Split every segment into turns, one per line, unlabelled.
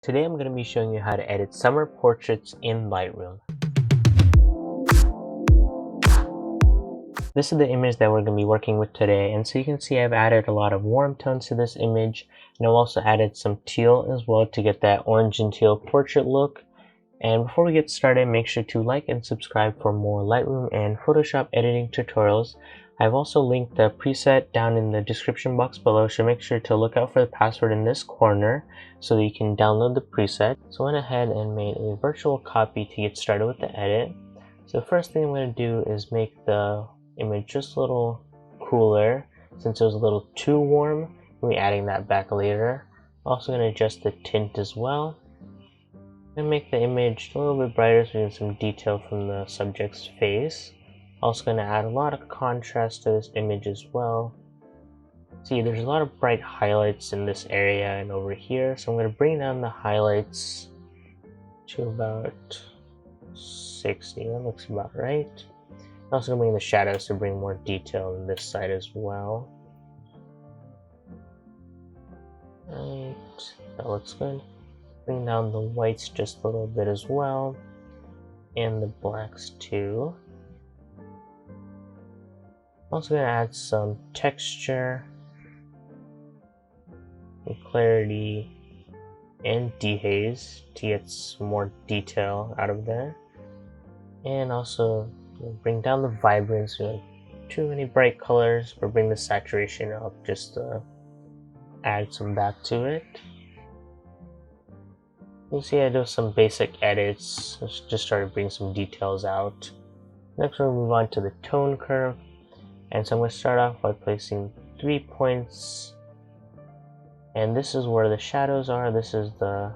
Today I'm going to be showing you how to edit summer portraits in Lightroom. This is the image that we're going to be working with today, and so you can see I've added a lot of warm tones to this image, and I've also added some teal as well to get that orange and teal portrait look. And before we get started, make sure to like and subscribe for more Lightroom and Photoshop editing tutorials. I've also linked the preset down in the description box below, so make sure to look out for the password in this corner so that you can download the preset. So I went ahead and made a virtual copy to get started with the edit. So the first thing I'm going to do is make the image just a little cooler since it was a little too warm. We'll be adding that back later. Also going to adjust the tint as well and make the image a little bit brighter so we get some detail from the subject's face. Also going to add a lot of contrast to this image as well. See, there's a lot of bright highlights in this area and over here, so I'm going to bring down the highlights to about 60. That looks about right. I'm also going to bring the shadows to bring more detail in this side as well. Right, that looks good. Bring down the whites just a little bit as well, and the blacks too. Also going to add some texture, and clarity, and dehaze to get some more detail out of there. And also bring down the vibrance. Too many bright colors, but bring the saturation up just to add some back to it. You'll see I do some basic edits, just try to bring some details out. Next we'll move on to the tone curve. And so I'm going to start off by placing 3 points, and this is where the shadows are. This is the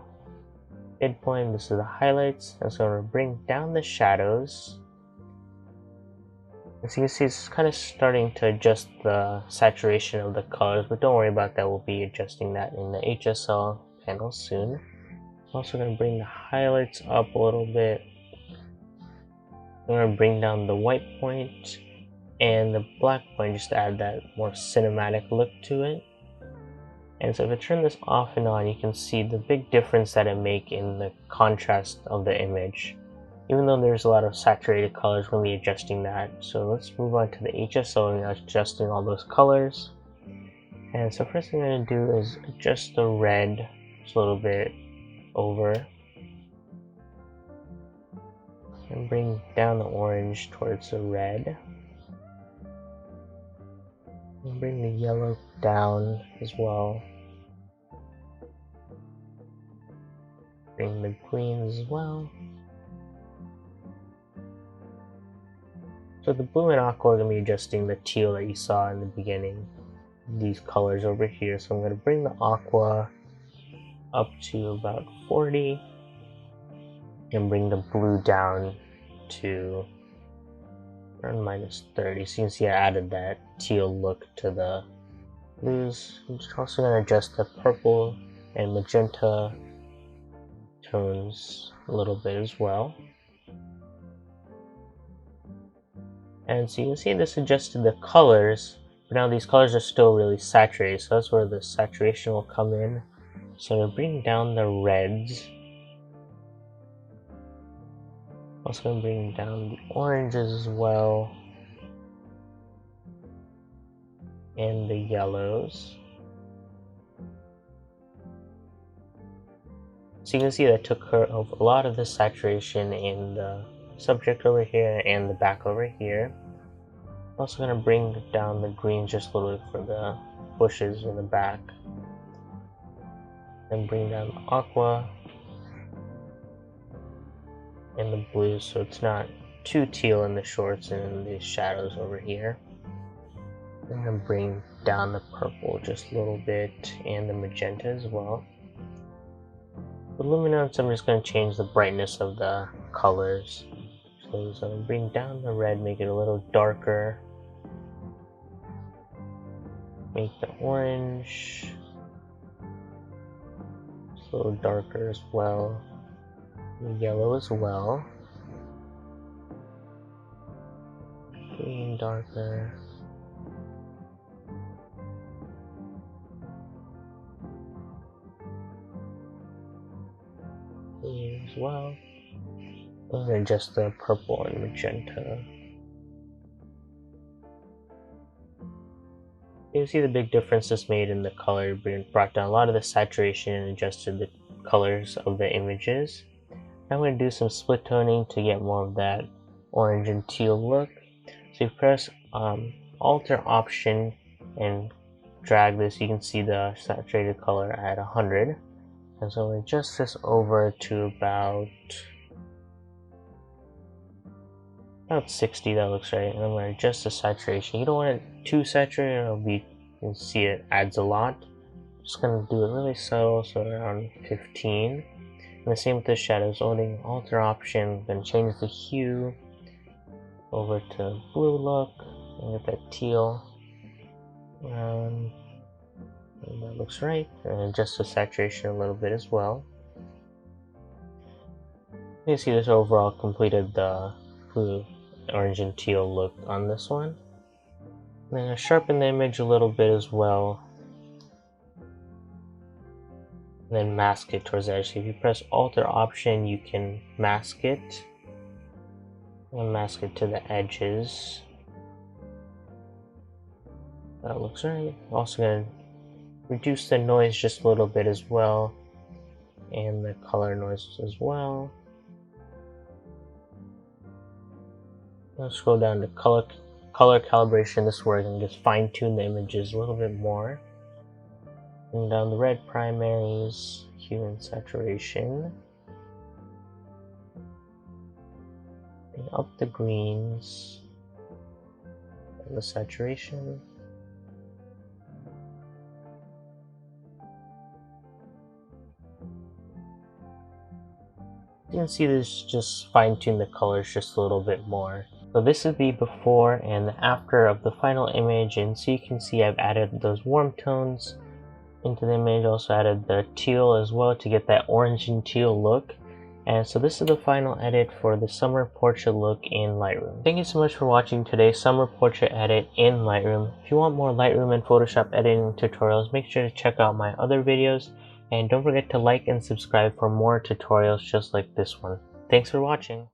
midpoint, this is the highlights, and so I'm going to bring down the shadows. As you can see, it's kind of starting to adjust the saturation of the colors, but don't worry about that, we'll be adjusting that in the HSL panel soon. I'm also going to bring the highlights up a little bit. I'm going to bring down the white point and the black point just to add that more cinematic look to it. And so if I turn this off and on, you can see the big difference that it makes in the contrast of the image. Even though there's a lot of saturated colors, we'll be adjusting that. So let's move on to the HSO and adjusting all those colors. And so first thing I'm going to do is adjust the red just a little bit over, and bring down the orange towards the red. And bring the yellow down as well. Bring the greens as well. So the blue and aqua are going to be adjusting the teal that you saw in the beginning. These colors over here. So I'm going to bring the aqua up to about 40. And bring the blue down to around -30. So you can see I added that teal look to the blues. I'm just also going to adjust the purple and magenta tones a little bit as well. And so you can see this adjusted the colors, but now these colors are still really saturated, so that's where the saturation will come in. So I'm bring down the reds. Also going to bring down the oranges as well, and the yellows. So you can see that took care of a lot of the saturation in the subject over here and the back over here. I'm also going to bring down the green just a little bit for the bushes in the back. And bring down the aqua and the blue so it's not too teal in the shorts and the shadows over here. I'm going to bring down the purple just a little bit and the magenta as well. The luminance, I'm just going to change the brightness of the colors. So I'm going to bring down the red, make it a little darker. Make the orange just a little darker as well. The yellow as well. Green darker. green as well. Those are just the purple and magenta. You see the big difference this made in the color, brought down a lot of the saturation and adjusted the colors of the images. I'm going to do some split toning to get more of that orange and teal look. So you press Alt or Option and drag this, you can see the saturated color at 100. And so we adjust this over to about 60, that looks right. And I'm going to adjust the saturation. You don't want it too saturated, you can see it adds a lot. Just going to do it really subtle, so around 15. And the same with the shadows, holding Alt or Option, then change the hue over to blue look, and get that teal. And that looks right. And adjust the saturation a little bit as well. You can see this overall completed the blue, orange, and teal look on this one. And then I sharpen the image a little bit as well. And then mask it towards the edge. So if you press Alt or Option, you can mask it. And mask it to the edges. That looks right. I'm also going to reduce the noise just a little bit as well. And the color noise as well. I'll scroll down to color calibration. This is where I can just fine tune the images a little bit more. Bring down the red primaries, hue and saturation. Bring up the greens and the saturation. You can see this just fine tune the colors just a little bit more. So this is the before and the after of the final image, and so you can see I've added those warm tones into the image, also added the teal as well to get that orange and teal look. And so this is the final edit for the summer portrait look in Lightroom. Thank you so much for watching today's summer portrait edit in Lightroom. If you want more Lightroom and Photoshop editing tutorials, make sure to check out my other videos, and don't forget to like and subscribe for more tutorials just like this one. Thanks for watching.